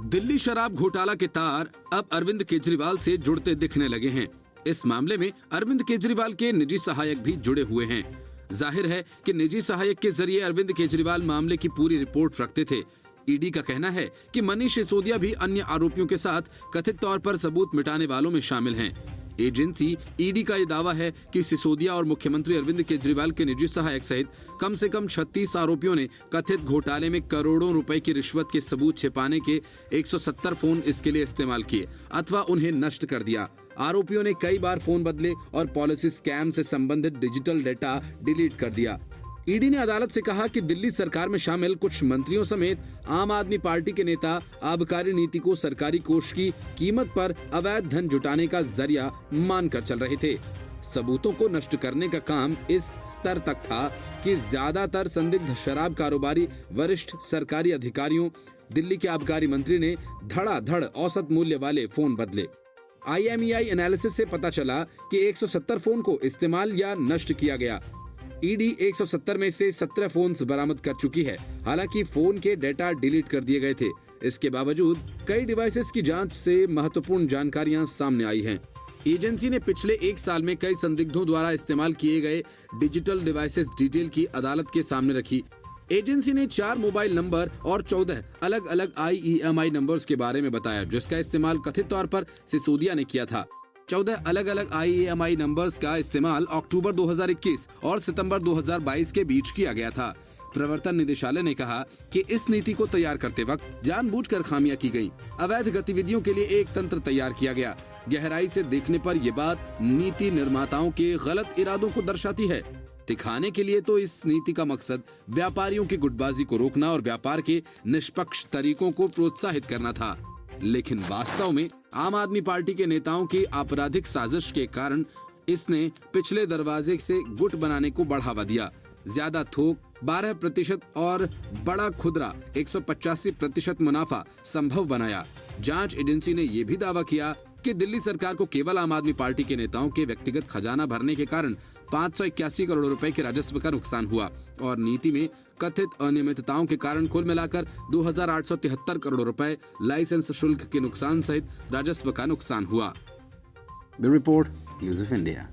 दिल्ली शराब घोटाला के तार अब अरविंद केजरीवाल से जुड़ते दिखने लगे हैं। इस मामले में अरविंद केजरीवाल के निजी सहायक भी जुड़े हुए हैं। जाहिर है कि निजी सहायक के जरिए अरविंद केजरीवाल मामले की पूरी रिपोर्ट रखते थे। ईडी का कहना है कि मनीष सिसोदिया भी अन्य आरोपियों के साथ कथित तौर पर सबूत मिटाने वालों में शामिल हैं। एजेंसी ईडी का यह दावा है कि सिसोदिया और मुख्यमंत्री अरविंद केजरीवाल के निजी सहायक सहित कम से कम 36 आरोपियों ने कथित घोटाले में करोड़ों रुपए की रिश्वत के सबूत छिपाने के 170 फोन इसके लिए इस्तेमाल किए अथवा उन्हें नष्ट कर दिया। आरोपियों ने कई बार फोन बदले और पॉलिसी स्कैम से संबंधित डिजिटल डेटा डिलीट कर दिया। ईडी ने अदालत से कहा कि दिल्ली सरकार में शामिल कुछ मंत्रियों समेत आम आदमी पार्टी के नेता आबकारी नीति को सरकारी कोष की कीमत पर अवैध धन जुटाने का जरिया मानकर चल रहे थे। सबूतों को नष्ट करने का काम इस स्तर तक था कि ज्यादातर संदिग्ध शराब कारोबारी वरिष्ठ सरकारी अधिकारियों दिल्ली के आबकारी मंत्री ने धड़ाधड़ औसत मूल्य वाले फोन बदले। IMEI एनालिसिस से पता चला कि 170 फोन को इस्तेमाल या नष्ट किया गया। ईडी 170 में से 17 फोन्स बरामद कर चुकी है। हालांकि फोन के डेटा डिलीट कर दिए गए थे। इसके बावजूद कई डिवाइसेस की जांच से महत्वपूर्ण जानकारियां सामने आई हैं। एजेंसी ने पिछले एक साल में कई संदिग्धों द्वारा इस्तेमाल किए गए डिजिटल डिवाइसेस डिटेल की अदालत के सामने रखी। एजेंसी ने 4 मोबाइल नंबर और 14 अलग अलग IEMI नंबर्स के बारे में बताया, जिसका इस्तेमाल कथित तौर पर सिसोदिया ने किया था। 14 अलग अलग IEMI नंबर्स का इस्तेमाल अक्टूबर 2021 और सितंबर 2022 के बीच किया गया था। प्रवर्तन निदेशालय ने कहा कि इस नीति को तैयार करते वक्त जानबूझकर खामियां की गईं। अवैध गतिविधियों के लिए एक तंत्र तैयार किया गया। गहराई से देखने पर यह बात नीति निर्माताओं के गलत इरादों को दर्शाती है। दिखाने के लिए तो इस नीति का मकसद व्यापारियों की गुटबाजी को रोकना और व्यापार के निष्पक्ष तरीकों को प्रोत्साहित करना था, लेकिन वास्तव में आम आदमी पार्टी के नेताओं की आपराधिक साजिश के कारण इसने पिछले दरवाजे से गुट बनाने को बढ़ावा दिया। ज्यादा थोक 12% और बड़ा खुदरा 185% मुनाफा संभव बनाया। जांच एजेंसी ने यह भी दावा किया कि दिल्ली सरकार को केवल आम आदमी पार्टी के नेताओं के व्यक्तिगत खजाना भरने के कारण 581 करोड़ रुपए के राजस्व का नुकसान हुआ और नीति में कथित अनियमितताओं के कारण कुल मिलाकर 2873 करोड़ रुपए लाइसेंस शुल्क के नुकसान सहित राजस्व का नुकसान हुआ। Bureau report, news of India.